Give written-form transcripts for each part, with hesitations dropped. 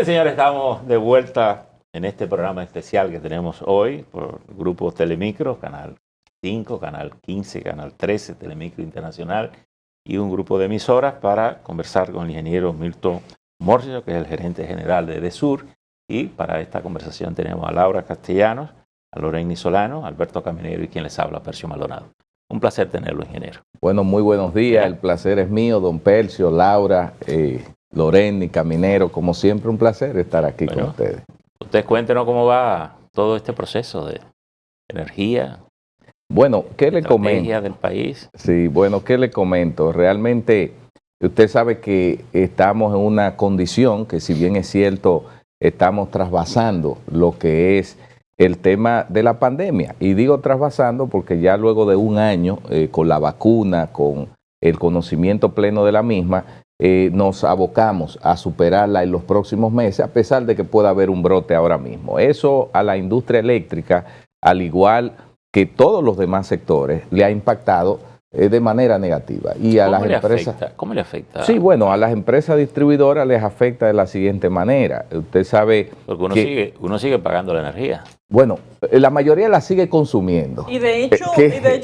Bien, señores, estamos de vuelta en este programa especial que tenemos hoy por el Grupo Telemicro, Canal 5, Canal 15, Canal 13, Telemicro Internacional y un grupo de emisoras para conversar con el ingeniero Milton Morcio, que es el gerente general de Edesur. Y para esta conversación tenemos a Laura Castellanos, a Loreni Solano, a Alberto Caminero y quien les habla, Percio Maldonado. Un placer tenerlo, ingeniero. Bueno, muy buenos días. El placer es mío, don Percio, Laura, Loreni, Caminero. Como siempre, un placer estar aquí con ustedes. Ustedes cuéntenos cómo va todo este proceso de energía. Bueno, ¿qué le comento? Del país. Sí, bueno, ¿qué le comento? Realmente, usted sabe que estamos en una condición que, si bien es cierto, estamos trasvasando lo que es el tema de la pandemia. Y digo trasvasando porque ya luego de un año, con la vacuna, con el conocimiento pleno de la misma, nos abocamos a superarla en los próximos meses, a pesar de que pueda haber un brote ahora mismo. Eso a la industria eléctrica, al igual que todos los demás sectores, le ha impactado de manera negativa. Y a las empresas, ¿cómo le afecta? Sí, bueno, a las empresas distribuidoras les afecta de la siguiente manera. Usted sabe porque uno sigue pagando la energía. Bueno, la mayoría la sigue consumiendo. Y de hecho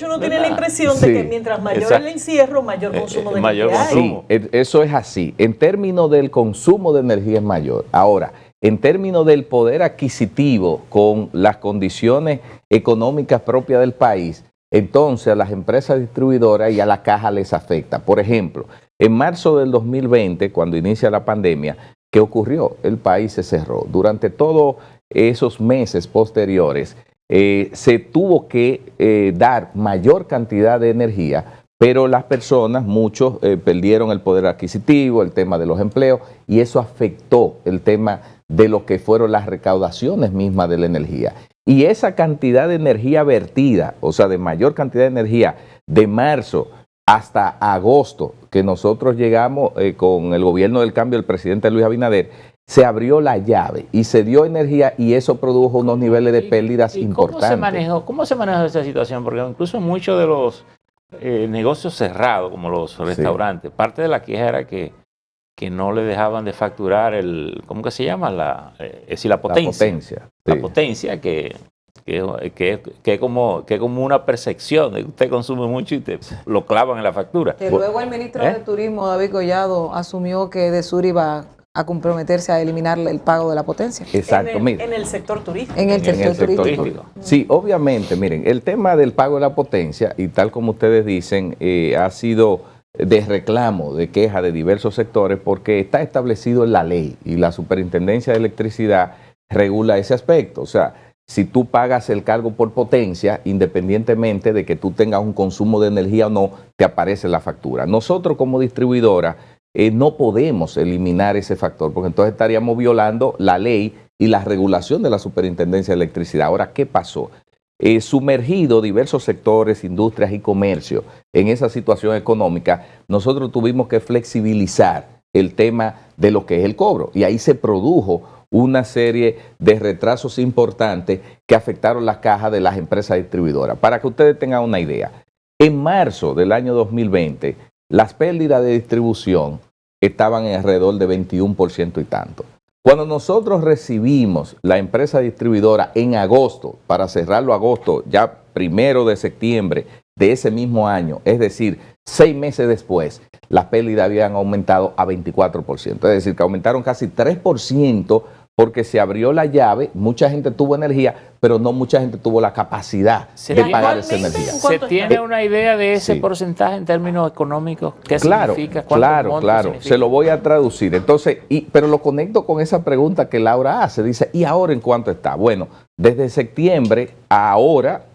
uno tiene la impresión de que mientras mayor el encierro, mayor consumo de energía. Sí, eso es así. En términos del consumo de energía es mayor. Ahora, en términos del poder adquisitivo con las condiciones económicas propias del país, entonces a las empresas distribuidoras y a la caja les afecta. Por ejemplo, en marzo del 2020, cuando inicia la pandemia, ¿qué ocurrió? El país se cerró. Durante todos esos meses posteriores se tuvo que dar mayor cantidad de energía, pero las personas, muchos perdieron el poder adquisitivo, el tema de los empleos, y eso afectó el tema de lo que fueron las recaudaciones mismas de la energía. Y esa cantidad de energía vertida, o sea, de mayor cantidad de energía de marzo hasta agosto, que nosotros llegamos con el gobierno del cambio del presidente Luis Abinader, se abrió la llave y se dio energía y eso produjo unos niveles de pérdidas importantes. ¿Cómo se manejó esa situación? Porque incluso muchos de los negocios cerrados, como los restaurantes, parte de la queja era que no le dejaban de facturar ¿cómo que se llama? La potencia. La potencia que es como una percepción de que usted consume mucho y te lo clavan en la factura. Que luego el ministro de Turismo, David Collado, asumió que Edesur iba a comprometerse a eliminar el pago de la potencia. Exacto. En el sector turístico. En el sector turístico. Sí, obviamente, miren, el tema del pago de la potencia, y tal como ustedes dicen, ha sido de reclamo, de queja de diversos sectores, porque está establecido en la ley y la Superintendencia de Electricidad regula ese aspecto. O sea, si tú pagas el cargo por potencia, independientemente de que tú tengas un consumo de energía o no, te aparece la factura. Nosotros como distribuidora no podemos eliminar ese factor, porque entonces estaríamos violando la ley y la regulación de la Superintendencia de Electricidad. Ahora, ¿qué pasó? Sumergido diversos sectores, industrias y comercio en esa situación económica, nosotros tuvimos que flexibilizar el tema de lo que es el cobro y ahí se produjo una serie de retrasos importantes que afectaron las cajas de las empresas distribuidoras. Para que ustedes tengan una idea, en marzo del año 2020, las pérdidas de distribución estaban en alrededor de 21% y tanto. Cuando nosotros recibimos la empresa distribuidora en agosto, para cerrarlo agosto, ya 1 de septiembre de ese mismo año, es decir, 6 meses después, las pérdidas habían aumentado a 24%. Es decir, que aumentaron casi 3% porque se abrió la llave, mucha gente tuvo energía, pero no mucha gente tuvo la capacidad de pagar esa energía. ¿Se tiene una idea de ese porcentaje en términos económicos? ¿Qué significa? Claro. Se lo voy a traducir. Entonces, pero lo conecto con esa pregunta que Laura hace. Dice, ¿y ahora en cuánto está? Bueno, desde septiembre a ahora,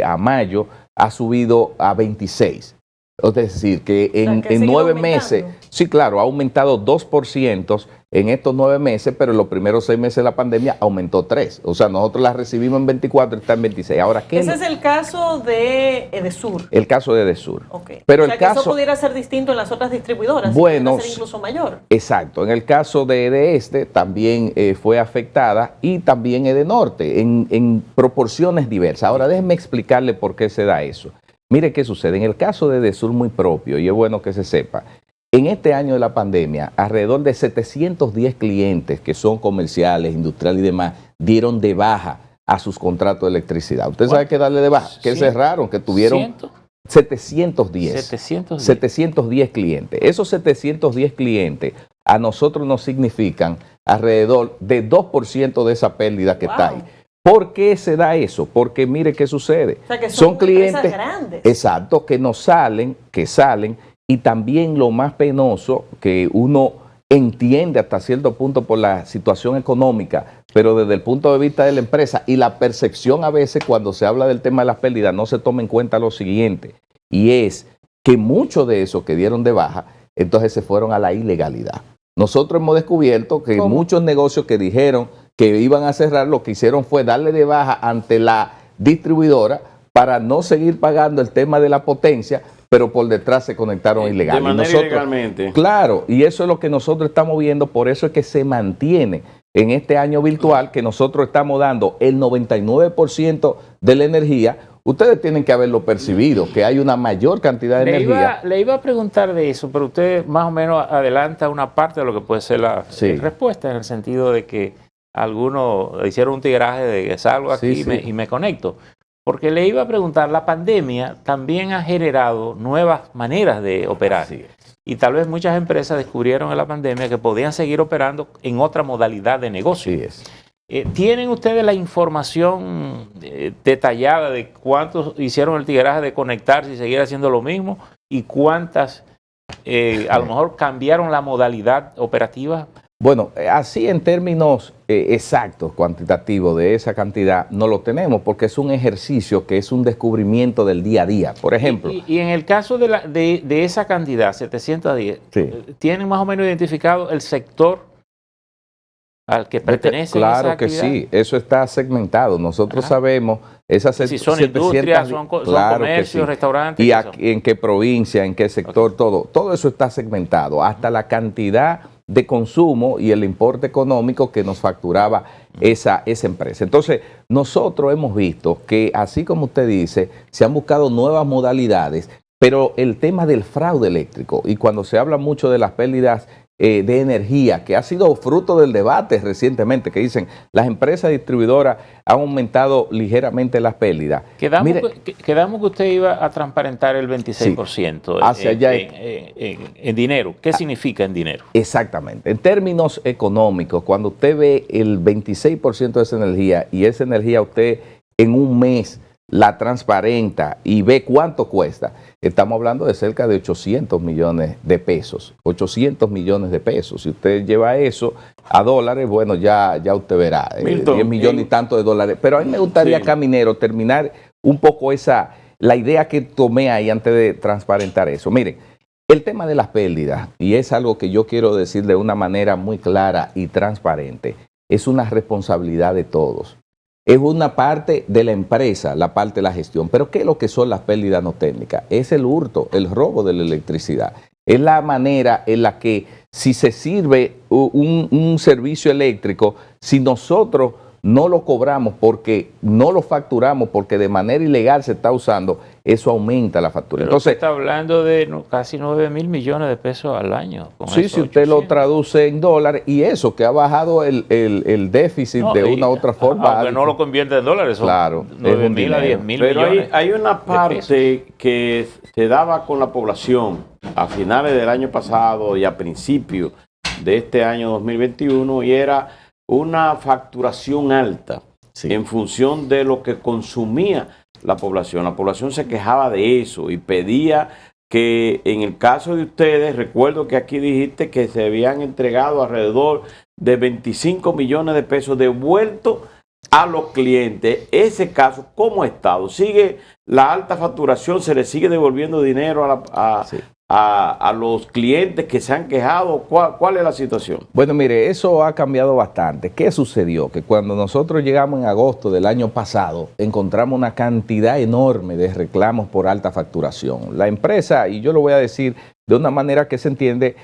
a mayo, ha subido a 26. Es decir, que en 9 meses, sí, claro, ha aumentado 2% en estos 9 meses, pero en los primeros 6 meses de la pandemia aumentó 3%. O sea, nosotros la recibimos en 24 y está en 26. Ahora, ¿qué? Ese es el caso de Edesur. El caso de Edesur. Okay. Pero o sea, que eso pudiera ser distinto en las otras distribuidoras. Bueno, pudiera ser incluso mayor. Exacto. En el caso de Edeste también fue afectada y también Edenorte en proporciones diversas. Ahora, déjenme explicarle por qué se da eso. Mire qué sucede. En el caso de Edesur muy propio, y es bueno que se sepa, En este año de la pandemia, alrededor de 710 clientes que son comerciales, industriales y demás, dieron de baja a sus contratos de electricidad. ¿Usted sabe qué darle de baja? Que cerraron, que tuvieron 710 clientes. Esos 710 clientes a nosotros nos significan alrededor de 2% de esa pérdida que está ahí. ¿Por qué se da eso? Porque mire qué sucede. O sea, que son clientes grandes. Exacto, que salen, y también lo más penoso que uno entiende hasta cierto punto por la situación económica, pero desde el punto de vista de la empresa y la percepción a veces cuando se habla del tema de las pérdidas no se toma en cuenta lo siguiente, y es que muchos de esos que dieron de baja entonces se fueron a la ilegalidad. Nosotros hemos descubierto que muchos negocios que dijeron que iban a cerrar, lo que hicieron fue darle de baja ante la distribuidora para no seguir pagando el tema de la potencia, pero por detrás se conectaron ilegal. De manera ilegalmente. Claro, y eso es lo que nosotros estamos viendo, por eso es que se mantiene en este año virtual, que nosotros estamos dando el 99% de la energía. Ustedes tienen que haberlo percibido, que hay una mayor cantidad de energía. Le iba a preguntar de eso, pero usted más o menos adelanta una parte de lo que puede ser la respuesta, en el sentido de que algunos hicieron un tigraje de que salgo aquí y me conecto. Porque le iba a preguntar, la pandemia también ha generado nuevas maneras de operar. Y tal vez muchas empresas descubrieron en la pandemia que podían seguir operando en otra modalidad de negocio. ¿Tienen ustedes la información detallada de cuántos hicieron el tigraje de conectarse y seguir haciendo lo mismo? ¿Y cuántas a lo mejor cambiaron la modalidad operativa? Bueno, así en términos exactos, cuantitativos de esa cantidad, no lo tenemos porque es un ejercicio que es un descubrimiento del día a día. Por ejemplo. Y en el caso de esa cantidad, 710, ¿tienen más o menos identificado el sector al que pertenece esa actividad? Claro que sí, eso está segmentado. Nosotros sabemos esas si son industrias, son comercios, restaurantes. Y en qué provincia, en qué sector, todo eso está segmentado. Hasta la cantidad de consumo y el importe económico que nos facturaba esa empresa. Entonces, nosotros hemos visto que, así como usted dice, se han buscado nuevas modalidades, pero el tema del fraude eléctrico, y cuando se habla mucho de las pérdidas de energía, que ha sido fruto del debate recientemente, que dicen las empresas distribuidoras han aumentado ligeramente las pérdidas. Quedamos que usted iba a transparentar el 26% hacia allá en dinero. ¿Qué significa en dinero? Exactamente. En términos económicos, cuando usted ve el 26% de esa energía y esa energía usted en un mes la transparenta y ve cuánto cuesta, estamos hablando de cerca de 800 millones de pesos. 800 millones de pesos. Si usted lleva eso a dólares, bueno, ya usted verá. 10 millones y tanto de dólares. Pero a mí me gustaría, Caminero, terminar un poco la idea que tomé ahí antes de transparentar eso. Miren, el tema de las pérdidas, y es algo que yo quiero decir de una manera muy clara y transparente, es una responsabilidad de todos. Es una parte de la empresa, la parte de la gestión. Pero ¿qué es lo que son las pérdidas no técnicas? Es el hurto, el robo de la electricidad. Es la manera en la que si se sirve un servicio eléctrico, si nosotros no lo cobramos porque no lo facturamos, porque de manera ilegal se está usando, eso aumenta la factura. Pero entonces está hablando de casi 9.000 millones de pesos al año. Sí, si usted lo traduce en dólares, y eso que ha bajado el déficit de una u otra forma. Aunque no lo convierte en dólares, son 9.000 a 10.000 millones. Pero hay una parte que se daba con la población a finales del año pasado y a principios de este año 2021, y era una facturación alta en función de lo que consumía la población. La población se quejaba de eso y pedía que, en el caso de ustedes, recuerdo que aquí dijiste que se habían entregado alrededor de 25 millones de pesos devueltos a los clientes. Ese caso, ¿cómo ha estado? ¿Sigue la alta facturación? ¿Se le sigue devolviendo dinero a los clientes que se han quejado? ¿Cuál es la situación? Bueno, mire, eso ha cambiado bastante. ¿Qué sucedió? Que cuando nosotros llegamos en agosto del año pasado, encontramos una cantidad enorme de reclamos por alta facturación. La empresa, y yo lo voy a decir de una manera que se entiende,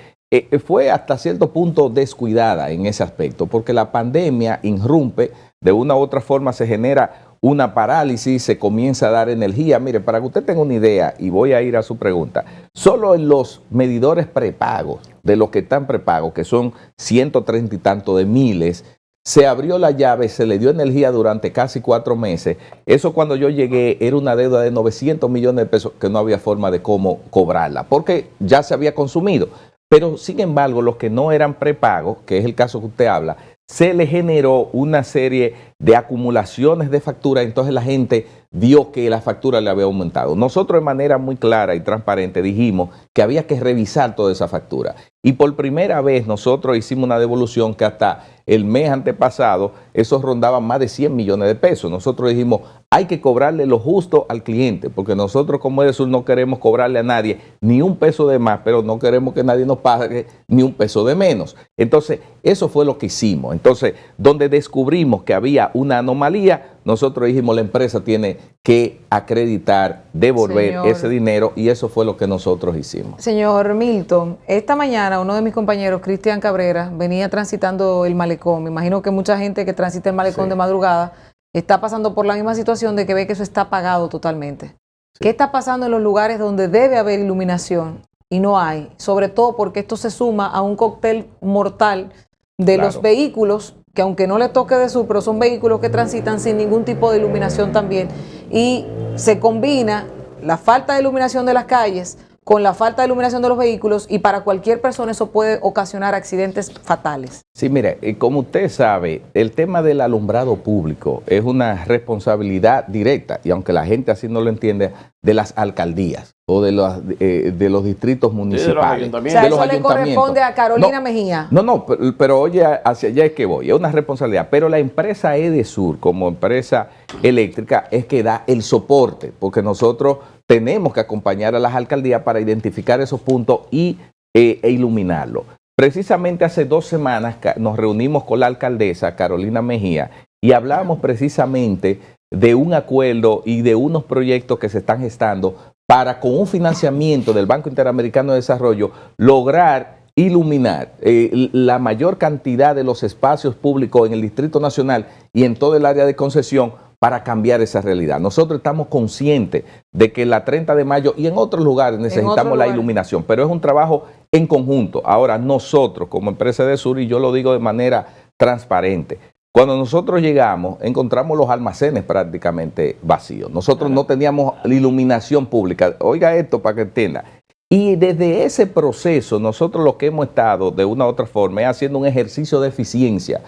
fue hasta cierto punto descuidada en ese aspecto, porque la pandemia irrumpe, de una u otra forma se genera una parálisis, se comienza a dar energía. Mire, para que usted tenga una idea, y voy a ir a su pregunta, solo en los medidores prepagos, de los que están prepagos, que son 130 y tanto de miles, se abrió la llave, se le dio energía durante casi 4 meses. Eso cuando yo llegué era una deuda de 900 millones de pesos que no había forma de cómo cobrarla, porque ya se había consumido. Pero sin embargo, los que no eran prepagos, que es el caso que usted habla, se le generó una serie de acumulaciones de facturas, entonces la gente vio que la factura le había aumentado. Nosotros de manera muy clara y transparente dijimos que había que revisar toda esa factura. Y por primera vez nosotros hicimos una devolución que hasta el mes antepasado eso rondaba más de 100 millones de pesos. Nosotros dijimos, hay que cobrarle lo justo al cliente, porque nosotros como Edesur no queremos cobrarle a nadie ni un peso de más, pero no queremos que nadie nos pague ni un peso de menos. Entonces, eso fue lo que hicimos. Entonces, donde descubrimos que había una anomalía, nosotros dijimos, la empresa tiene que acreditar, devolver ese dinero, y eso fue lo que nosotros hicimos. Señor Milton, esta mañana uno de mis compañeros, Cristian Cabrera, venía transitando el malecón. Me imagino que mucha gente que transita el malecón de madrugada está pasando por la misma situación de que ve que eso está apagado totalmente. Sí. ¿Qué está pasando en los lugares donde debe haber iluminación y no hay? Sobre todo porque esto se suma a un cóctel mortal de los vehículos, que aunque no le toque de su, pero son vehículos que transitan sin ningún tipo de iluminación también. Y se combina la falta de iluminación de las calles con la falta de iluminación de los vehículos, y para cualquier persona eso puede ocasionar accidentes fatales. Sí, mire, como usted sabe, el tema del alumbrado público es una responsabilidad directa, y aunque la gente así no lo entiende, de las alcaldías o de los distritos municipales. O sea, eso le corresponde a Carolina Mejía. No, pero oye, hacia allá es que voy, es una responsabilidad. Pero la empresa Edesur, como empresa eléctrica, es que da el soporte, porque nosotros tenemos que acompañar a las alcaldías para identificar esos puntos e iluminarlo. Precisamente hace 2 semanas nos reunimos con la alcaldesa Carolina Mejía y hablamos precisamente de un acuerdo y de unos proyectos que se están gestando para, con un financiamiento del Banco Interamericano de Desarrollo, lograr iluminar la mayor cantidad de los espacios públicos en el Distrito Nacional y en todo el área de concesión, para cambiar esa realidad. Nosotros estamos conscientes de que la 30 de mayo y en otros lugares necesitamos la iluminación, pero es un trabajo en conjunto. Ahora, nosotros como empresa Edesur, y yo lo digo de manera transparente, cuando nosotros llegamos, encontramos los almacenes prácticamente vacíos. Nosotros no teníamos iluminación pública. Oiga esto para que entienda. Y desde ese proceso, nosotros lo que hemos estado, de una u otra forma, es haciendo un ejercicio de eficiencia,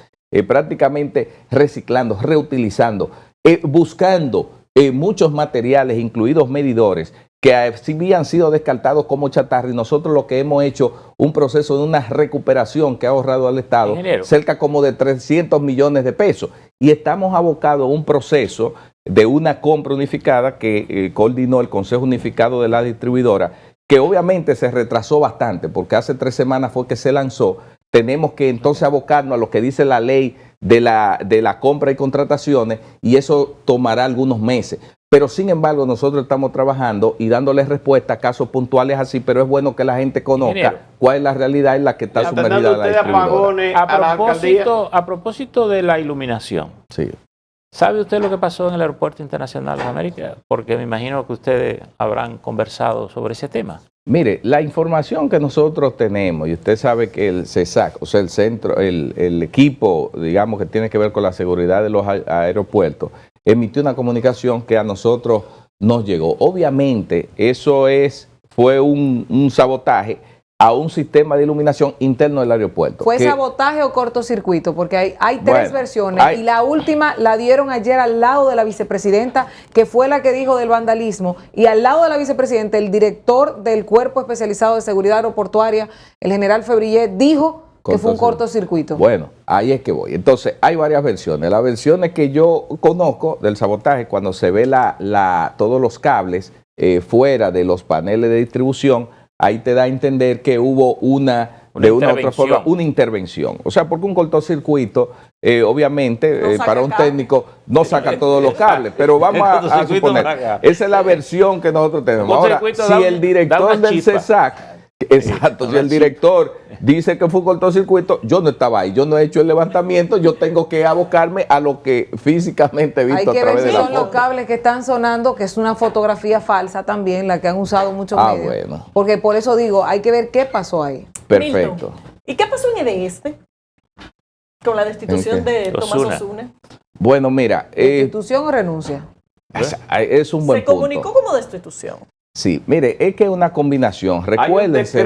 prácticamente reciclando, reutilizando, buscando muchos materiales, incluidos medidores, que habían sido descartados como chatarra, y nosotros lo que hemos hecho, un proceso de una recuperación que ha ahorrado al Estado cerca como de 300 millones de pesos. Y estamos abocados a un proceso de una compra unificada que coordinó el Consejo Unificado de la Distribuidora, que obviamente se retrasó bastante, porque hace 3 semanas fue que se lanzó. Tenemos que entonces abocarnos a lo que dice la ley de la compra y contrataciones, y eso tomará algunos meses. Pero sin embargo nosotros estamos trabajando y dándoles respuesta a casos puntuales así, pero es bueno que la gente conozca cuál es la realidad en la que está sumergida la distribuidora. A propósito de la iluminación, sí. ¿Sabe usted lo que pasó en el Aeropuerto Internacional de América? Porque me imagino que ustedes habrán conversado sobre ese tema. Mire, la información que nosotros tenemos, y usted sabe que el CESAC, o sea, el centro, el equipo, digamos, que tiene que ver con la seguridad de los aeropuertos, emitió una comunicación que a nosotros nos llegó. Obviamente, eso fue un sabotaje a un sistema de iluminación interno del aeropuerto. ¿Fue sabotaje o cortocircuito? Porque hay 3 versiones, y la última la dieron ayer al lado de la vicepresidenta, que fue la que dijo del vandalismo, y al lado de la vicepresidenta, el director del Cuerpo Especializado de Seguridad Aeroportuaria, el general Febrillet, dijo que fue un cortocircuito. Bueno, ahí es que voy. Entonces, hay varias versiones. Las versiones que yo conozco del sabotaje, cuando se ve todos los cables fuera de los paneles de distribución, ahí te da a entender que hubo una u otra forma, una intervención. O sea, porque un cortocircuito, obviamente, para un técnico, no saca todos los cables, pero vamos a suponer, esa es la versión que nosotros tenemos. Ahora, si el director del CESAC Exacto, si el director dice que fue un cortocircuito, yo no estaba ahí, yo no he hecho el levantamiento, yo tengo que abocarme a lo que físicamente he visto Hay que a través ver de si la son los foto. cables que están sonando, que es una fotografía falsa también, la que han usado muchos medios. Bueno. Porque por eso digo, hay que ver qué pasó ahí. Perfecto. Milton, ¿y qué pasó en EDES con la destitución ¿En qué? de Tomás Osuna. Osuna? Bueno, mira, ¿Destitución o renuncia? es un buen Se comunicó punto. como destitución. Sí, mire, es que es una combinación. Hay un Recuérdense.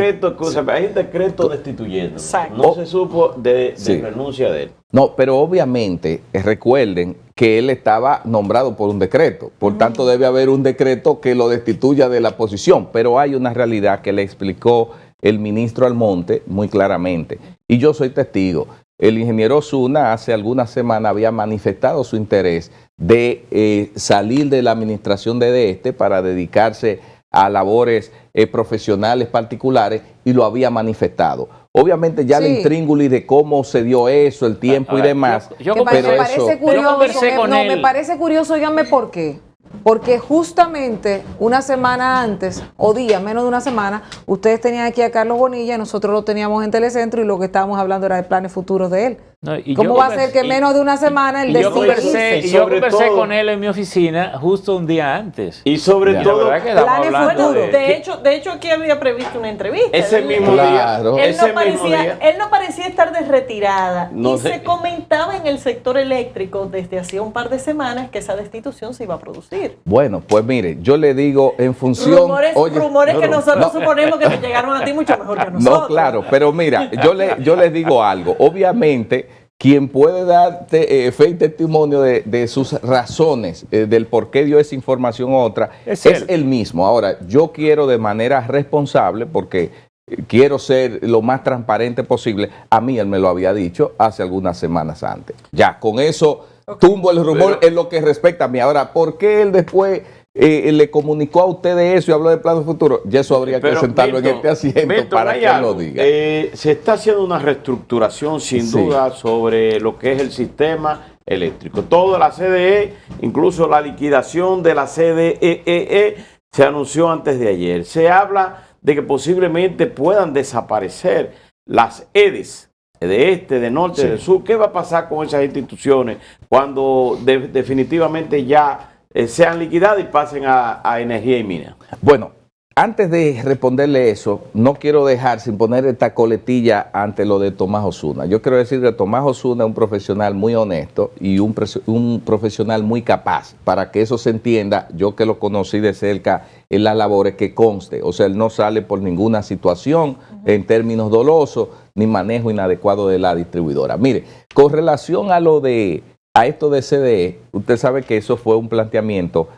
decreto destituyendo. Exacto. No se supo de Sí. renuncia de él. No, pero obviamente recuerden que él estaba nombrado por un decreto. Por tanto, debe haber un decreto que lo destituya de la posición. Pero hay una realidad que le explicó el ministro Almonte muy claramente. Y yo soy testigo. El ingeniero Osuna hace algunas semanas había manifestado su interés de salir de la administración de este para dedicarse a labores profesionales particulares y lo había manifestado. Obviamente ya Sí. la intríngulis de cómo se dio eso, el tiempo y Ahora, demás. yo Que conversé- me parece eso- curioso, yo conversé con no, él. me parece curioso, díganme por qué. Porque justamente una semana antes, o día, menos de una semana, ustedes tenían aquí a Carlos Bonilla, nosotros lo teníamos en Telecentro y lo que estábamos hablando era de planes futuros de él. No, y ¿Cómo yo va a conversé- ser que menos de una semana el y yo destituirse? conversé, Y yo sobre conversé todo- con él en mi oficina justo un día antes. Y sobre Ya. La todo, verdad que estamos Planes hablando futuros. De hecho, aquí había previsto una entrevista. ese Él- mismo Claro. día, Él ese no, mismo parecía, día, él no parecía estar de retirada No y sé. se comentaba en el sector eléctrico desde hacía un par de semanas que esa destitución se iba a producir. Bueno, pues mire, yo le digo en función... Rumores, oye, rumores que no, nosotros no. suponemos que te llegaron a ti mucho mejor que a nosotros. No, claro, pero mira, yo les digo algo. Obviamente, quien puede darte fe y testimonio de sus razones, del por qué dio esa información a otra, Es es él. el mismo. Ahora, yo quiero de manera responsable, porque quiero ser lo más transparente posible, a mí él me lo había dicho hace algunas semanas antes. Ya, con eso tumbo el rumor Pero- en lo que respecta a mí. Ahora, ¿por qué él después le comunicó a ustedes eso y habló de planes futuros? Ya eso habría que pero, sentarlo en Milton, este asiento Milton, para hay que él algo. lo diga. Se está haciendo una reestructuración sin Sí. duda sobre lo que es el sistema eléctrico. Toda la CDE, incluso la liquidación de la CDEE, se anunció antes de ayer. Se habla de que posiblemente puedan desaparecer las EDES, de este, de norte, Sí. de sur. ¿Qué va a pasar con esas instituciones cuando definitivamente ya sean liquidadas y pasen a energía y mina? Bueno, antes de responderle eso, no quiero dejar sin poner esta coletilla ante lo de Tomás Osuna. Yo quiero decir que Tomás Osuna es un profesional muy honesto y un profesional muy capaz. Para que eso se entienda, yo que lo conocí de cerca en las labores, que conste. O sea, él no sale por ninguna situación en términos dolosos ni manejo inadecuado de la distribuidora. Mire, con relación a esto de CDE, usted sabe que eso fue un planteamiento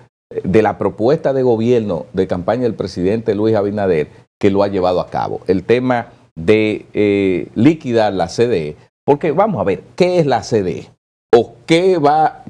de la propuesta de gobierno de campaña del presidente Luis Abinader, que lo ha llevado a cabo. El tema de liquidar la CDE, porque vamos a ver, ¿qué es la CDE? ¿O qué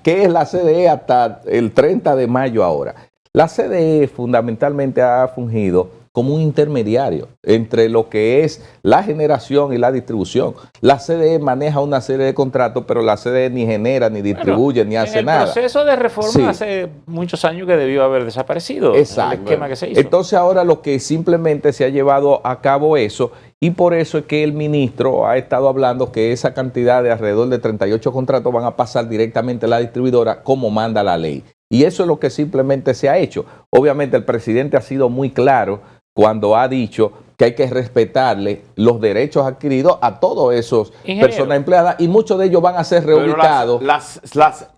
es la CDE hasta el 30 de mayo ahora? La CDE fundamentalmente ha fungido como un intermediario entre lo que es la generación y la distribución. La CDE maneja una serie de contratos, pero la CDE ni genera, ni distribuye, ni hace nada. En el proceso de reforma Sí. hace muchos años que debió haber desaparecido Exacto. el esquema que se hizo. Entonces ahora lo que simplemente se ha llevado a cabo eso, y por eso es que el ministro ha estado hablando que esa cantidad de alrededor de 38 contratos van a pasar directamente a la distribuidora como manda la ley. Y eso es lo que simplemente se ha hecho. Obviamente el presidente ha sido muy claro cuando ha dicho que hay que respetarle los derechos adquiridos a todos esos Ingeniero. personas empleadas, y muchos de ellos van a ser Pero reubicados. las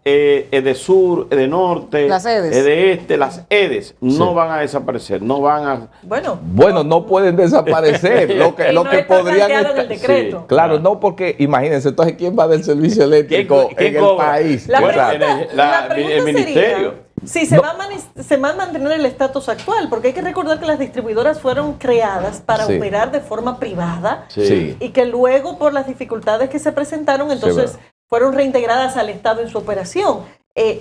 de sur, de norte, Las EDES. de este, las EDES no Sí. van a desaparecer, no van a... Bueno, Bueno, no pueden desaparecer. Lo que, y lo no que está podrían planteado en el estar- decreto. Sí. Claro, no, porque imagínense, entonces, ¿quién va del servicio eléctrico ¿Quién en el cobra? país? La Bueno, pregunta, la- la pregunta el ministerio. sería si se, se va a mantener el estatus actual, porque hay que recordar que las distribuidoras fueron creadas para Sí. operar de forma privada Sí. y que luego por las dificultades que se presentaron, entonces verdad. fueron reintegradas al Estado en su operación.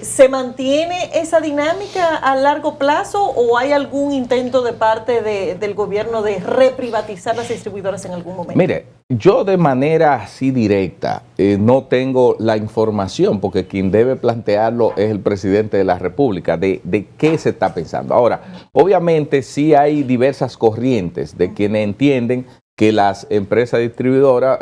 ¿Se mantiene esa dinámica a largo plazo o hay algún intento de parte del gobierno de reprivatizar las distribuidoras en algún momento? Mire, yo de manera así directa no tengo la información, porque quien debe plantearlo es el presidente de la República, de qué se está pensando. Ahora, obviamente sí hay diversas corrientes de quienes entienden que las empresas distribuidoras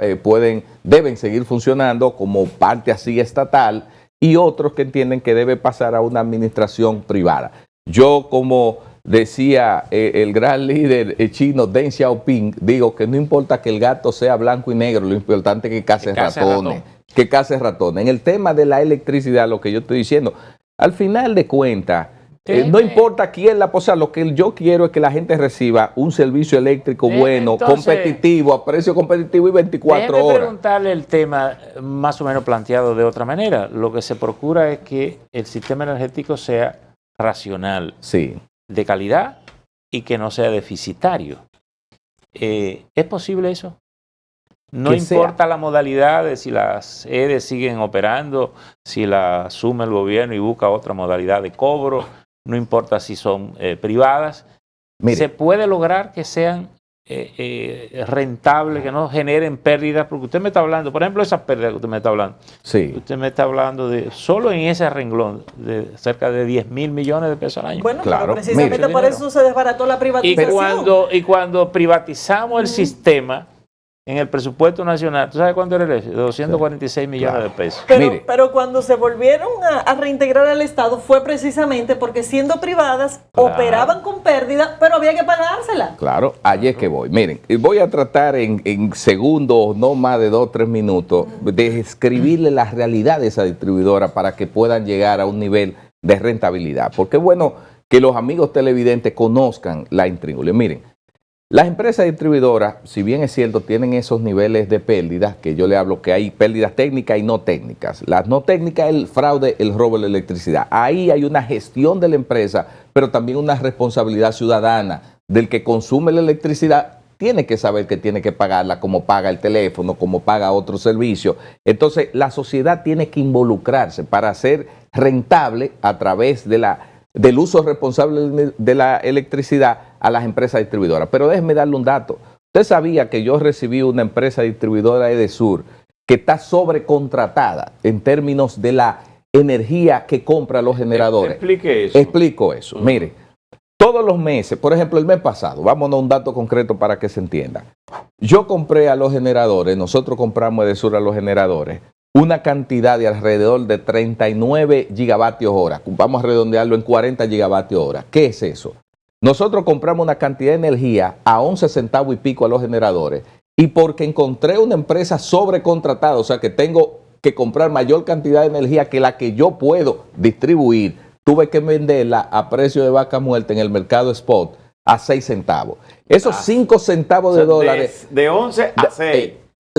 deben seguir funcionando como parte así estatal, y otros que entienden que debe pasar a una administración privada. Yo, como decía el gran líder chino Deng Xiaoping, digo que no importa que el gato sea blanco y negro, lo importante es que case ratones. Que case ratones. En el tema de la electricidad, lo que yo estoy diciendo, al final de cuentas, no importa quién la posa, lo que yo quiero es que la gente reciba un servicio eléctrico bueno, competitivo, a precio competitivo y 24 horas. Preguntarle el tema más o menos planteado de otra manera. Lo que se procura es que el sistema energético sea racional, sí, de calidad y que no sea deficitario. ¿Es posible eso? No importa la modalidad de si las EDES siguen operando, si la asume el gobierno y busca otra modalidad de cobro, no importa si son privadas. Mire, se puede lograr que sean rentables, que no generen pérdidas, porque usted me está hablando, por ejemplo, esas pérdidas que usted me está hablando, sí, usted me está hablando de, solo en ese renglón, de cerca de 10.000 millones de pesos al año. Bueno, claro, precisamente por eso se desbarató la privatización. Y cuando privatizamos el sistema, en el presupuesto nacional, ¿tú sabes cuánto era el 246 millones de pesos. Pero cuando se volvieron a reintegrar al Estado fue precisamente porque siendo privadas operaban con pérdida, pero había que pagársela. Claro, allí es que voy. Miren, voy a tratar en segundos, no más de 2 o 3 minutos, de describirle la realidad de esa distribuidora para que puedan llegar a un nivel de rentabilidad. Porque es bueno que los amigos televidentes conozcan la intríngulis. Miren, las empresas distribuidoras, si bien es cierto, tienen esos niveles de pérdidas, que yo le hablo que hay pérdidas técnicas y no técnicas. Las no técnicas, el fraude, el robo de la electricidad. Ahí hay una gestión de la empresa, pero también una responsabilidad ciudadana del que consume la electricidad. Tiene que saber que tiene que pagarla, como paga el teléfono, como paga otro servicio. Entonces, la sociedad tiene que involucrarse para ser rentable a través del uso responsable de la electricidad a las empresas distribuidoras. Pero déjeme darle un dato. Usted sabía que yo recibí una empresa distribuidora Edesur que está sobrecontratada en términos de la energía que compra los generadores. Explique eso. Explico eso. Mire, todos los meses, por ejemplo, el mes pasado, vámonos a un dato concreto para que se entienda. Yo compré a los generadores, nosotros compramos Edesur a los generadores, una cantidad de alrededor de 39 gigavatios hora. Vamos a redondearlo en 40 gigavatios hora. ¿Qué es eso? Nosotros compramos una cantidad de energía a 11 centavos y pico a los generadores, y porque encontré una empresa sobrecontratada, o sea que tengo que comprar mayor cantidad de energía que la que yo puedo distribuir, tuve que venderla a precio de vaca muerta en el mercado spot a 6 centavos. Esos 5 centavos de dólares... De 11 a 6.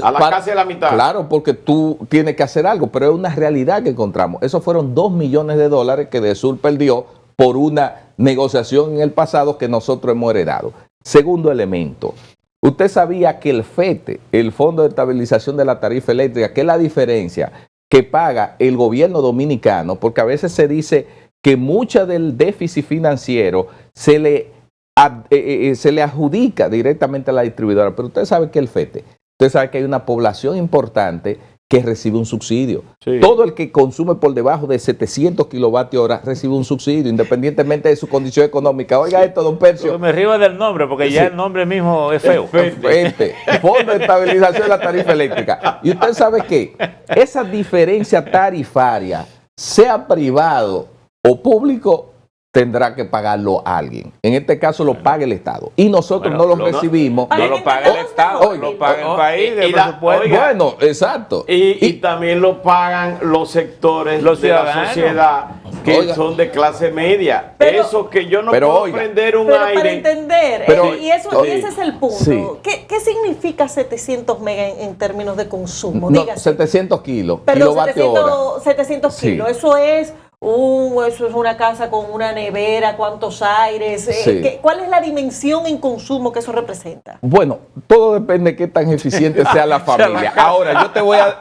A la casi a la mitad. Claro, porque tú tienes que hacer algo, pero es una realidad que encontramos. Esos fueron 2 millones de dólares que Edesur perdió por una negociación en el pasado que nosotros hemos heredado. Segundo elemento, usted sabía que el FETE, el Fondo de Estabilización de la Tarifa Eléctrica, que es la diferencia que paga el gobierno dominicano, porque a veces se dice que mucha del déficit financiero se le adjudica directamente a la distribuidora, pero usted sabe que el FETE, usted sabe que hay una población importante que recibe un subsidio. Sí. Todo el que consume por debajo de 700 kilovatios hora recibe un subsidio, independientemente de su condición económica. Oiga esto, don Percio. Me río del nombre, porque ya el nombre mismo es feo. Fondo de Estabilización de la Tarifa Eléctrica. Y usted sabe que esa diferencia tarifaria, sea privado o público, tendrá que pagarlo a alguien. En este caso lo paga el Estado. Y nosotros no lo recibimos. No lo paga el Estado, lo paga el país. Bueno, exacto. Y también lo pagan los sectores de la sociedad que son de clase media. Eso que yo no puedo prender un aire. Para entender, y ese es el punto. Sí. ¿Qué significa 700 megas en términos de consumo? No, 700 kilos. Perdón, 700 kilos. Eso es eso es una casa con una nevera, cuántos aires, Sí. ¿cuál es la dimensión en consumo que eso representa? Bueno, todo depende de qué tan eficiente sea la familia. Ahora,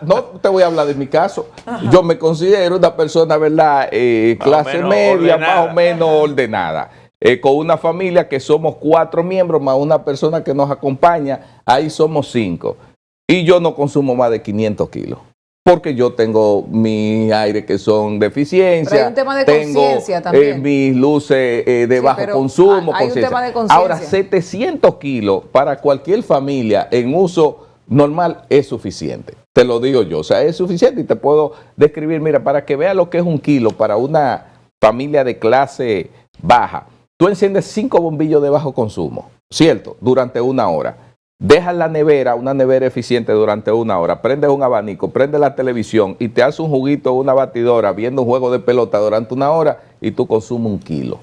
no te voy a hablar de mi caso. Ajá. Yo me considero una persona, ¿verdad? Clase media, ordenada. más o menos ordenada. Con una familia que somos 4 miembros, más una persona que nos acompaña, ahí somos 5. Y yo no consumo más de 500 kilos. Porque yo tengo mis aires que son de eficiencia. Pero hay un tema de conciencia también. Mis luces de Sí, bajo pero consumo. hay un conciencia. tema de conciencia. Ahora, 700 kilos para cualquier familia en uso normal es suficiente. Te lo digo yo. O sea, es suficiente y te puedo describir, mira, para que veas lo que es 1 kilo para una familia de clase baja. Tú enciendes 5 bombillos de bajo consumo, ¿cierto? Durante 1 hora. Dejas la nevera, una nevera eficiente durante 1 hora, prendes un abanico, prendes la televisión y te haces un juguito o una batidora viendo un juego de pelota durante 1 hora y tú consumes 1 kilo.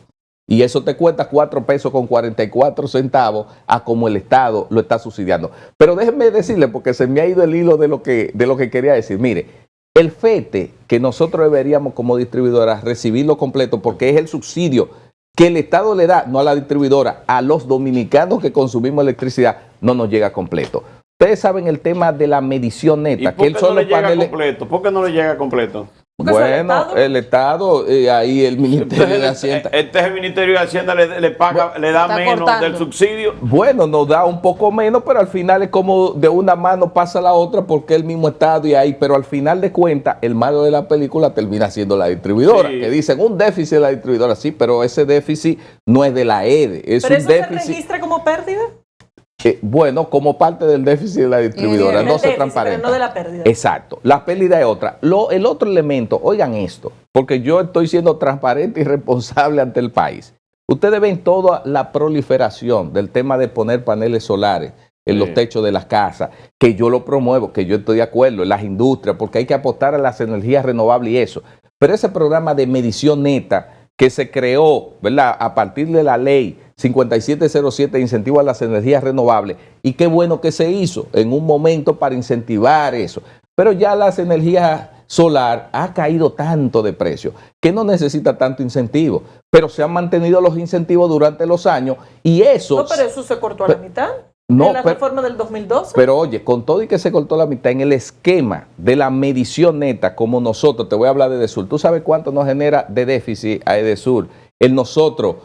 Y eso te cuesta 4 pesos con 44 centavos a como el Estado lo está subsidiando. Pero déjenme decirle, porque se me ha ido el hilo de lo que quería decir. Mire, el FETE que nosotros deberíamos como distribuidora recibirlo completo porque es el subsidio que el Estado le da, no a la distribuidora, a los dominicanos que consumimos electricidad, no nos llega completo. Ustedes saben el tema de la medición neta. ¿Y por qué no le llega completo? ¿Por qué no le llega completo? Bueno, el Estado, ahí el Ministerio de Hacienda. El Ministerio de Hacienda le paga, le da menos cortando del subsidio. Bueno, nos da un poco menos, pero al final es como de una mano pasa a la otra porque es el mismo Estado y ahí, pero al final de cuentas, el malo de la película termina siendo la distribuidora, Sí. que dicen un déficit de la distribuidora, sí, pero ese déficit no es de la EDE, es ¿Pero un eso se déficit. registra como pérdida? Bueno, como parte del déficit de la distribuidora, Del no se déficit, transparenta. pero no de la pérdida. Exacto, la pérdida es otra. El otro elemento, oigan esto, porque yo estoy siendo transparente y responsable ante el país. Ustedes ven toda la proliferación del tema de poner paneles solares en los techos de las casas, que yo lo promuevo, que yo estoy de acuerdo, en las industrias, porque hay que apostar a las energías renovables y eso. Pero ese programa de medición neta que se creó, ¿verdad?, a partir de la ley 5707 de incentivo a las energías renovables, y qué bueno que se hizo en un momento para incentivar eso. Pero ya las energías solar ha caído tanto de precio que no necesita tanto incentivo, pero se han mantenido los incentivos durante los años y eso... No, pero eso se cortó a la mitad. No, en la reforma del 2012. Pero oye, con todo y que se cortó la mitad en el esquema de la medición neta, como nosotros, te voy a hablar de Edesur, ¿tú sabes cuánto nos genera de déficit a Edesur? El nosotros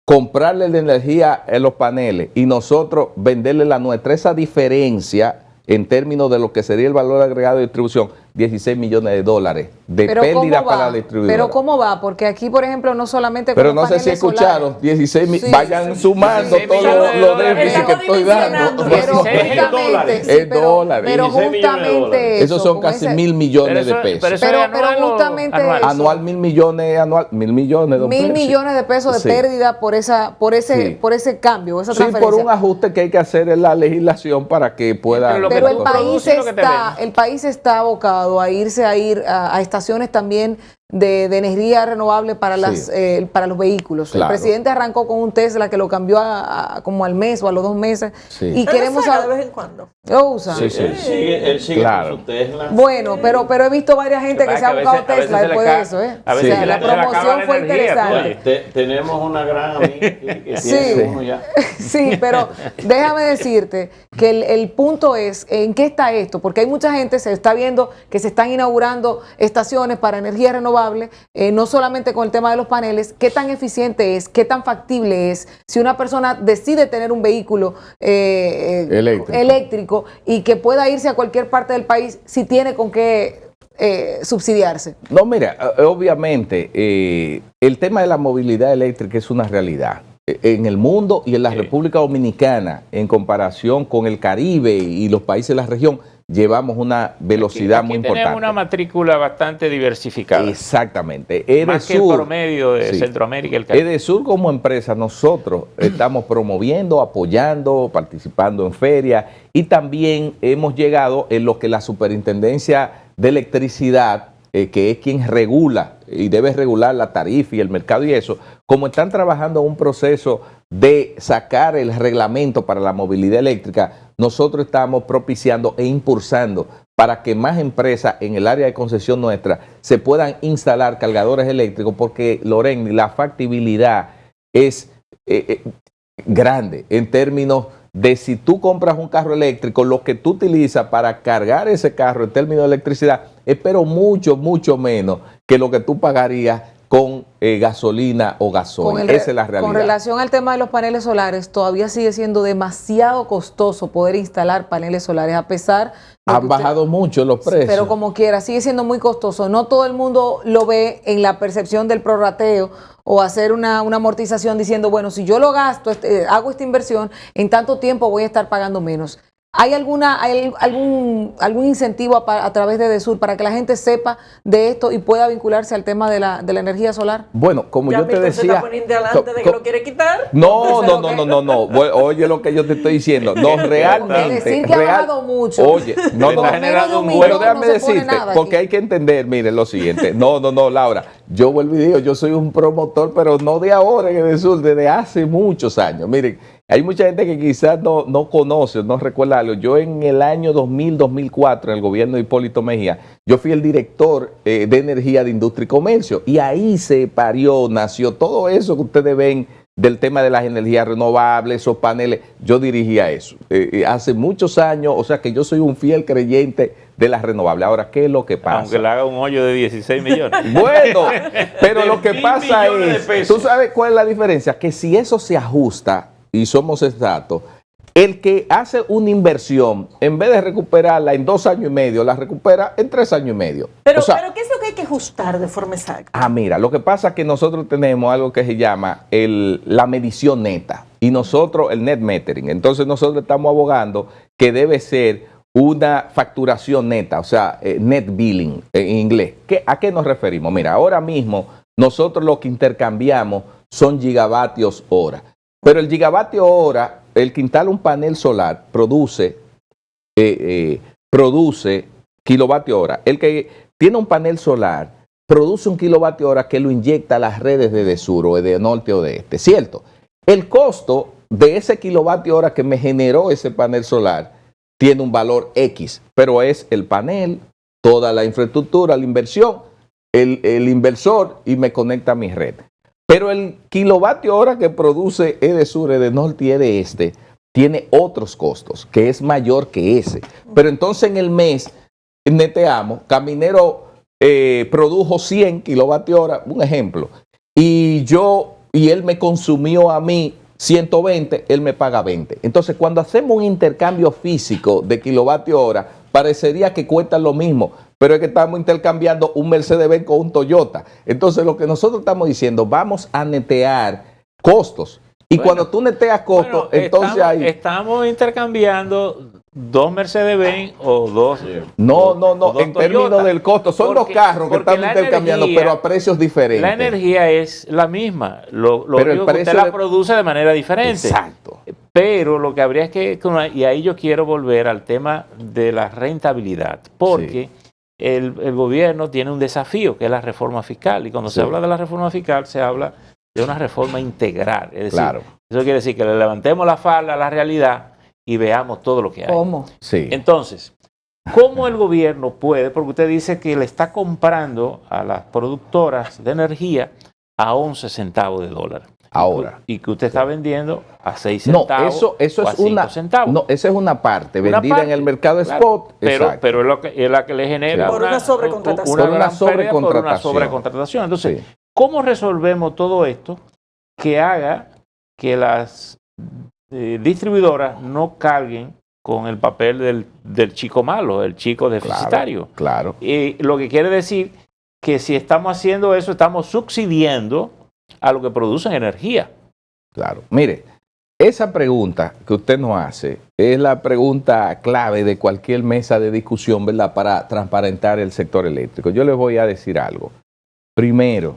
comprarle la energía en los paneles y nosotros venderle la nuestra, esa diferencia en términos de lo que sería el valor agregado de distribución, 16 millones de dólares de pérdida para la distribuidora. Pero ¿cómo va? Porque aquí, por ejemplo, no solamente con pero los no sé si paneles escucharon, solares. 16 mil, Sí, vayan sumando sí, todos millones de los dólares. déficits que estoy dando. Pero $16 justamente, sí, en dólares. pero 16 millones de dólares. justamente Esos son con casi ese- 1.000 millones de pesos. Pero eso Pero- es anual pero o justamente anual. eso. Anual 1.000 millones, anual 1.000 millones. don 1.000 Percy. millones de pesos de Sí. pérdida por Sí. ese cambio, esa Sí, transferencia. por un ajuste que hay que hacer en la legislación para que pueda... Pero lo que Pero tú produces, lo que te el país está abocado a irse a estaciones también de energía renovable para para los vehículos. Claro. El presidente arrancó con un Tesla que lo cambió como al mes o a los 2 meses. Sí. Y Pero queremos saca de saber. vez en cuando. Lo usan. Sí, sí. Él sigue Claro. con su Tesla. Bueno, pero he visto varias gente que se ha buscado Tesla después de eso. A veces O sea, se la le acaba promoción la fue energía, interesante. pues. Tenemos una gran amiga que Sí. tiene uno ya. Sí, pero déjame decirte que el punto es en qué está esto, porque hay mucha gente, se está viendo que se están inaugurando estaciones para energía renovable, no solamente con el tema de los paneles, qué tan eficiente es, qué tan factible es, si una persona decide tener un vehículo eléctrico y que pueda irse a cualquier parte del país si tiene con qué subsidiarse. No, mira, obviamente el tema de la movilidad eléctrica es una realidad en el mundo y en la República Dominicana, en comparación con el Caribe y los países de la región, llevamos una velocidad Aquí muy tenemos importante. una matrícula bastante diversificada. Exactamente. Más que el promedio de Sí. Centroamérica y el Caribe. Edesur como empresa, nosotros estamos promoviendo, apoyando, participando en ferias y también hemos llegado en lo que la Superintendencia de Electricidad, que es quien regula y debe regular la tarifa y el mercado y eso, como están trabajando en un proceso de sacar el reglamento para la movilidad eléctrica, nosotros estamos propiciando e impulsando para que más empresas en el área de concesión nuestra se puedan instalar cargadores eléctricos, porque, Loren, la factibilidad es grande en términos de si tú compras un carro eléctrico, lo que tú utilizas para cargar ese carro en términos de electricidad es pero mucho, mucho menos que lo que tú pagarías con gasolina o gasoil. Esa es la realidad. Con relación al tema de los paneles solares, todavía sigue siendo demasiado costoso poder instalar paneles solares, a pesar de han bajado mucho los precios. Pero como quiera, sigue siendo muy costoso. No todo el mundo lo ve en la percepción del prorrateo o hacer una amortización diciendo, bueno, si yo lo gasto, hago esta inversión, en tanto tiempo voy a estar pagando menos. ¿Hay algún incentivo a través de EDESUR para que la gente sepa de esto y pueda vincularse al tema de la energía solar? Bueno, como yo te decía... ¿Se está poniendo delante de que lo quiere quitar? No. Oye lo que yo te estoy diciendo. No, realmente... Decir que ha bajado mucho. Oye, pero déjame decirte, porque hay que entender, miren, lo siguiente. No, Laura, yo vuelvo y digo, yo soy un promotor, pero no de ahora en EDESUR, desde hace muchos años. Miren, hay mucha gente que quizás no conoce, no recuerda algo. Yo en el año 2000-2004, en el gobierno de Hipólito Mejía, yo fui el director de Energía de Industria y Comercio, y ahí nació todo eso que ustedes ven del tema de las energías renovables, esos paneles. Yo dirigía eso hace muchos años, o sea que yo soy un fiel creyente de las renovables. Ahora, ¿qué es lo que pasa? Aunque le haga un hoyo de 16 millones. Bueno, pero lo que pasa es, ¿tú sabes cuál es la diferencia? Que si eso se ajusta, y somos exactos, el que hace una inversión, en vez de recuperarla en 2 años y medio, la recupera en 3 años y medio. Pero ¿qué es lo que hay que ajustar de forma exacta? Mira, lo que pasa es que nosotros tenemos algo que se llama la medición neta, y nosotros el net metering. Entonces nosotros estamos abogando que debe ser una facturación neta, o sea, net billing en inglés. ¿A qué nos referimos? Mira, ahora mismo nosotros lo que intercambiamos son gigavatios hora. Pero el gigavatio hora, el que instala un panel solar, produce kilovatio hora. El que tiene un panel solar produce un kilovatio hora que lo inyecta a las redes de EDESUR o de norte o de este, ¿cierto? El costo de ese kilovatio hora que me generó ese panel solar tiene un valor X, pero es el panel, toda la infraestructura, la inversión, el inversor, y me conecta a mi red. Pero el kilovatio hora que produce EDESUR, EDENORTE y EDEESTE tiene otros costos, que es mayor que ese. Pero entonces en el mes neteamos, Caminero produjo 100 kilovatios hora, un ejemplo, y él me consumió a mí 120, él me paga 20. Entonces cuando hacemos un intercambio físico de kilovatio hora, parecería que cuesta lo mismo, pero es que estamos intercambiando un Mercedes-Benz con un Toyota. Entonces lo que nosotros estamos diciendo, vamos a netear costos. Y cuando tú neteas costos, entonces estamos intercambiando 2 Mercedes-Benz o 2... No, en términos del costo. Son los carros que estamos intercambiando, pero a precios diferentes. La energía es la misma. Lo único que usted la produce de manera diferente. Exacto. Pero lo que habría es que... Y ahí yo quiero volver al tema de la rentabilidad. Porque... Sí. El gobierno tiene un desafío, que es la reforma fiscal, y cuando se habla de la reforma fiscal se habla de una reforma integral, es decir, eso quiere decir que le levantemos la falda a la realidad y veamos todo lo que hay. ¿Cómo? Sí. Entonces, ¿cómo el gobierno puede? Porque usted dice que le está comprando a las productoras de energía a 11 centavos de dólar. Ahora. Y que usted está vendiendo a 6 centavos. No, eso o es a 5 centavos. No, esa es una parte vendida en el mercado spot. Pero es la que le genera una sobrecontratación. Una sobrecontratación. Entonces, ¿cómo resolvemos todo esto que haga que las distribuidoras no carguen con el papel del chico malo, el chico deficitario? Claro. Y lo que quiere decir que si estamos haciendo eso, estamos subsidiando a lo que producen energía. Claro. Mire, esa pregunta que usted nos hace es la pregunta clave de cualquier mesa de discusión, ¿verdad?, para transparentar el sector eléctrico. Yo les voy a decir algo. Primero,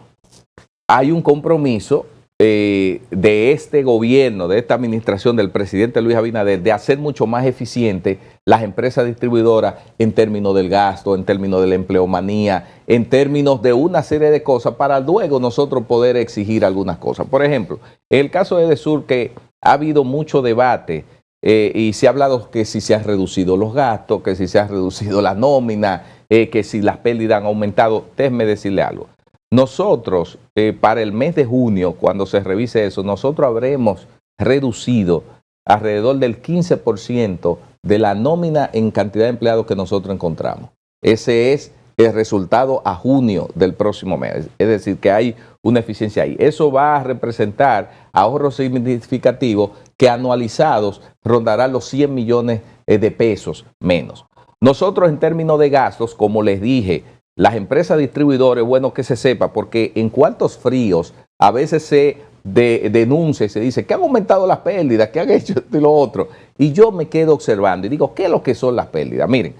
hay un compromiso de este gobierno, de esta administración del presidente Luis Abinader, de hacer mucho más eficiente las empresas distribuidoras en términos del gasto, en términos de la empleomanía, en términos de una serie de cosas para luego nosotros poder exigir algunas cosas. Por ejemplo, en el caso de EDESUR, que ha habido mucho debate y se ha hablado que si se han reducido los gastos, que si se ha reducido la nómina, que si las pérdidas han aumentado. Déjeme decirle algo. Nosotros, para el mes de junio, cuando se revise eso, nosotros habremos reducido alrededor del 15% de la nómina en cantidad de empleados que nosotros encontramos. Ese es el resultado a junio del próximo mes. Es decir, que hay una eficiencia ahí. Eso va a representar ahorros significativos que anualizados rondarán los 100 millones de pesos menos. Nosotros en términos de gastos, como les dije, las empresas distribuidores, bueno que se sepa, porque en cuartos fríos a veces se denuncia y se dice que han aumentado las pérdidas, que han hecho esto y lo otro. Y yo me quedo observando y digo, ¿qué es lo que son las pérdidas? Miren,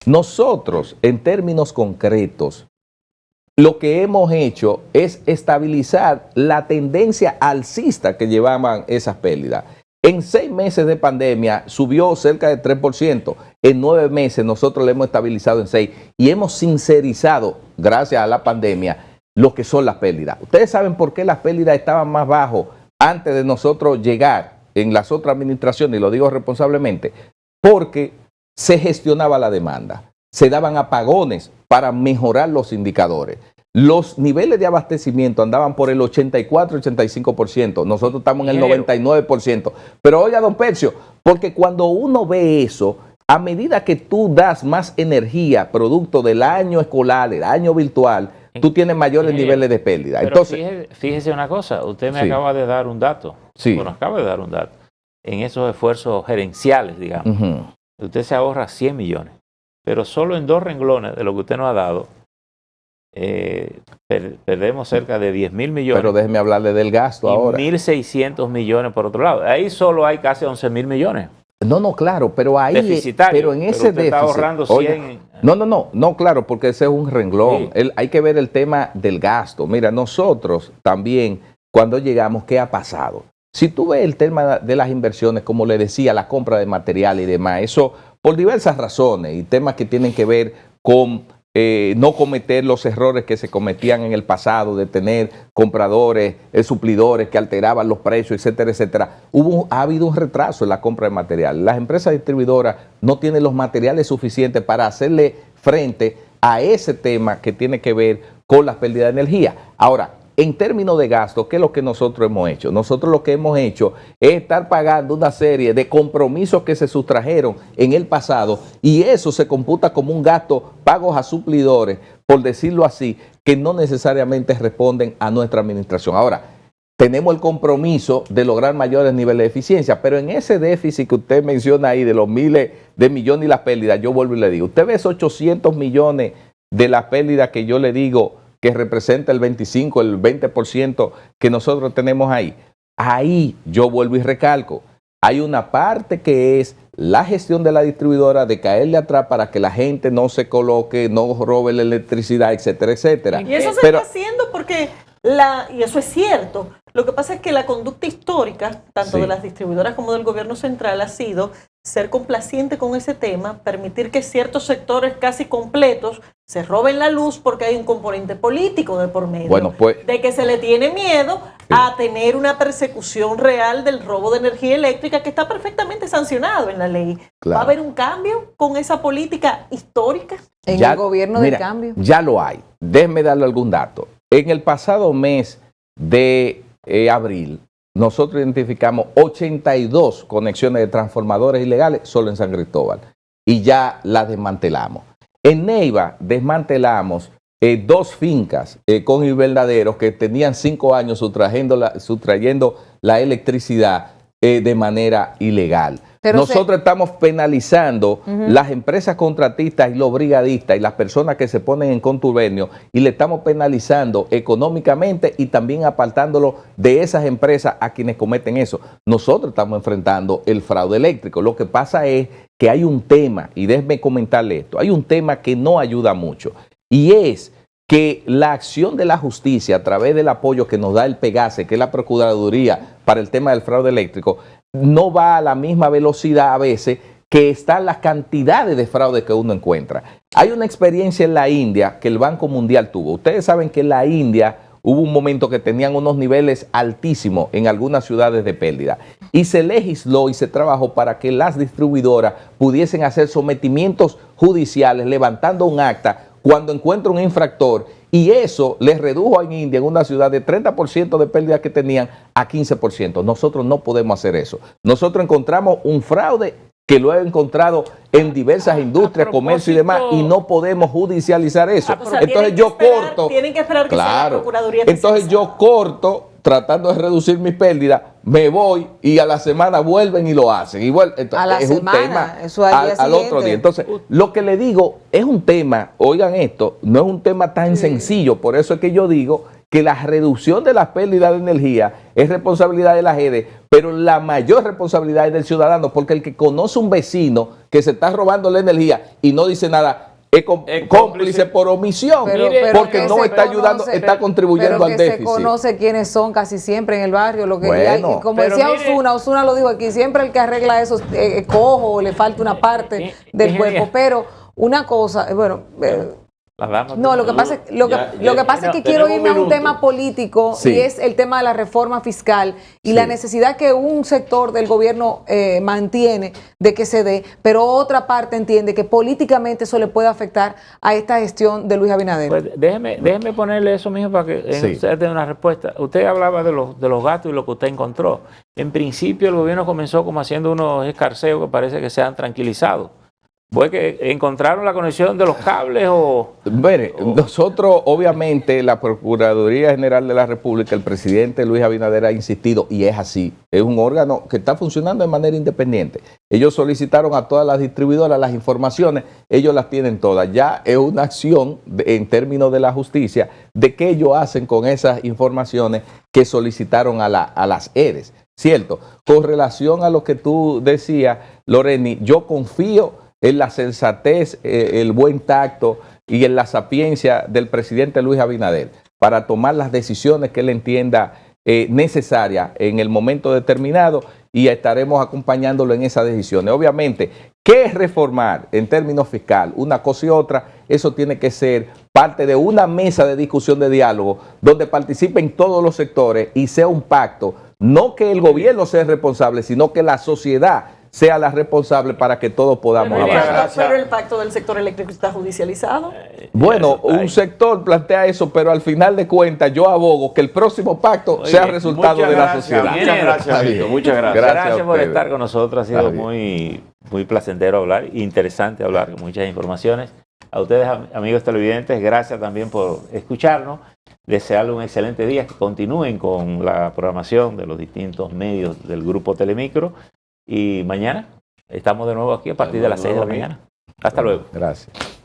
nosotros en términos concretos, lo que hemos hecho es estabilizar la tendencia alcista que llevaban esas pérdidas. En 6 meses de pandemia subió cerca de 3%. En 9 meses nosotros le hemos estabilizado en 6 y hemos sincerizado, gracias a la pandemia, lo que son las pérdidas. Ustedes saben por qué las pérdidas estaban más bajos antes de nosotros llegar en las otras administraciones, y lo digo responsablemente, porque se gestionaba la demanda, se daban apagones para mejorar los indicadores. Los niveles de abastecimiento andaban por el 84-85%, nosotros estamos en el 99%. Pero oiga, don Percio, porque cuando uno ve eso, a medida que tú das más energía producto del año escolar, el año virtual, tú tienes mayores niveles de pérdida. Pero entonces, fíjese una cosa, usted me acaba de dar un dato, bueno, acaba de dar un dato, en esos esfuerzos gerenciales, digamos, usted se ahorra 100 millones, pero solo en 2 renglones de lo que usted nos ha dado, perdemos cerca de 10.000 millones. Pero déjeme hablarle del gasto y ahora. 1.600 millones por otro lado. Ahí solo hay casi 11.000 millones. No, claro, pero ahí, pero en ese déficit, está ahorrando 100. Oye, no, claro, porque ese es un renglón. Sí. Hay que ver el tema del gasto. Mira, nosotros también, cuando llegamos, ¿qué ha pasado? Si tú ves el tema de las inversiones, como le decía, la compra de material y demás, eso por diversas razones y temas que tienen que ver con no cometer los errores que se cometían en el pasado, de tener compradores, suplidores que alteraban los precios, etcétera, etcétera. Ha habido un retraso en la compra de material. Las empresas distribuidoras no tienen los materiales suficientes para hacerle frente a ese tema que tiene que ver con las pérdidas de energía. Ahora, en términos de gasto, ¿qué es lo que nosotros hemos hecho? Nosotros lo que hemos hecho es estar pagando una serie de compromisos que se sustrajeron en el pasado y eso se computa como un gasto, pagos a suplidores, por decirlo así, que no necesariamente responden a nuestra administración. Ahora, tenemos el compromiso de lograr mayores niveles de eficiencia, pero en ese déficit que usted menciona ahí de los miles de millones y las pérdidas, yo vuelvo y le digo, usted ve esos 800 millones de las pérdidas que yo le digo que representa el 25, el 20% que nosotros tenemos ahí. Ahí yo vuelvo y recalco, hay una parte que es la gestión de la distribuidora, de caerle atrás para que la gente no se coloque, no robe la electricidad, etcétera, etcétera. Y eso se está haciendo porque, y eso es cierto, lo que pasa es que la conducta histórica, tanto de las distribuidoras como del gobierno central, ha sido ser complaciente con ese tema, permitir que ciertos sectores casi completos se roben la luz porque hay un componente político de por medio, de que se le tiene miedo a tener una persecución real del robo de energía eléctrica que está perfectamente sancionado en la ley. Claro. ¿Va a haber un cambio con esa política histórica? En el gobierno del cambio. Ya lo hay. Déjeme darle algún dato. En el pasado mes de abril, nosotros identificamos 82 conexiones de transformadores ilegales solo en San Cristóbal y ya las desmantelamos. En Neiva desmantelamos 2 fincas con invernaderos que tenían 5 años sustrayendo la electricidad de manera ilegal. Pero nosotros estamos penalizando las empresas contratistas y los brigadistas y las personas que se ponen en contubernio y le estamos penalizando económicamente y también apartándolo de esas empresas a quienes cometen eso. Nosotros estamos enfrentando el fraude eléctrico. Lo que pasa es que hay un tema, y déjenme comentarle esto, hay un tema que no ayuda mucho y es que la acción de la justicia a través del apoyo que nos da el PEGASE, que es la Procuraduría para el tema del fraude eléctrico, no va a la misma velocidad a veces que están las cantidades de fraude que uno encuentra. Hay una experiencia en la India que el Banco Mundial tuvo. Ustedes saben que en la India hubo un momento que tenían unos niveles altísimos en algunas ciudades de pérdida. Y se legisló y se trabajó para que las distribuidoras pudiesen hacer sometimientos judiciales, levantando un acta cuando encuentra un infractor, y eso les redujo en India, en una ciudad, de 30% de pérdidas que tenían a 15%. Nosotros no podemos hacer eso. Nosotros encontramos un fraude que lo he encontrado en diversas industrias, comercio y demás, y no podemos judicializar eso. O sea, entonces yo corto. Tienen que esperar que sea la Procuraduría Entonces yo corto, tratando de reducir mis pérdidas, me voy y a la semana vuelven y lo hacen. Igual, entonces, A la es semana, un tema eso al día al otro siguiente. día. Entonces, lo que le digo es un tema, oigan esto, no es un tema tan sencillo, por eso es que yo digo que la reducción de las pérdidas de energía es responsabilidad de la GEDE, pero la mayor responsabilidad es del ciudadano, porque el que conoce un vecino que se está robando la energía y no dice nada, es cómplice por omisión, porque no está ayudando, está contribuyendo al déficit. Se conoce quiénes son casi siempre en el barrio, lo que Bueno, y como decía Osuna lo dijo aquí, siempre el que arregla eso es cojo o le falta una parte del cuerpo, pero una cosa, bueno, no, lo que pasa es que quiero irme a un tema político, sí, y es el tema de la reforma fiscal y la necesidad que un sector del gobierno mantiene de que se dé, pero otra parte entiende que políticamente eso le puede afectar a esta gestión de Luis Abinader. Pues déjeme ponerle eso mismo para que usted dé una respuesta. Usted hablaba de los gastos y lo que usted encontró. En principio el gobierno comenzó como haciendo unos escarceos que parece que se han tranquilizado. ¿Fue que encontraron la conexión de los cables o...? Mire, nosotros, obviamente, la Procuraduría General de la República, el presidente Luis Abinader ha insistido, y es así, es un órgano que está funcionando de manera independiente. Ellos solicitaron a todas las distribuidoras las informaciones, ellos las tienen todas. Ya es una acción en términos de la justicia de qué ellos hacen con esas informaciones que solicitaron a las ERES, ¿cierto? Con relación a lo que tú decías, Loreni, yo confío en la sensatez, el buen tacto y en la sapiencia del presidente Luis Abinader para tomar las decisiones que él entienda necesarias en el momento determinado, y estaremos acompañándolo en esas decisiones. Obviamente, ¿qué es reformar en términos fiscal? Una cosa y otra, eso tiene que ser parte de una mesa de discusión, de diálogo, donde participen todos los sectores y sea un pacto, no que el gobierno sea responsable, sino que la sociedad sea la responsable para que todos podamos avanzar. Pero el pacto del sector eléctrico está judicializado. Bueno, un sector plantea eso, pero al final de cuentas yo abogo que el próximo pacto sea resultado de la sociedad. Muchas gracias, Víctor. Muchas gracias. Gracias por estar con nosotros. Ha sido muy placentero hablar, interesante hablar, con muchas informaciones. A ustedes, amigos televidentes, gracias también por escucharnos. Desearles un excelente día, que continúen con la programación de los distintos medios del Grupo Telemicro. Y mañana estamos de nuevo aquí a partir de las 6 de la mañana. Hasta luego. Gracias.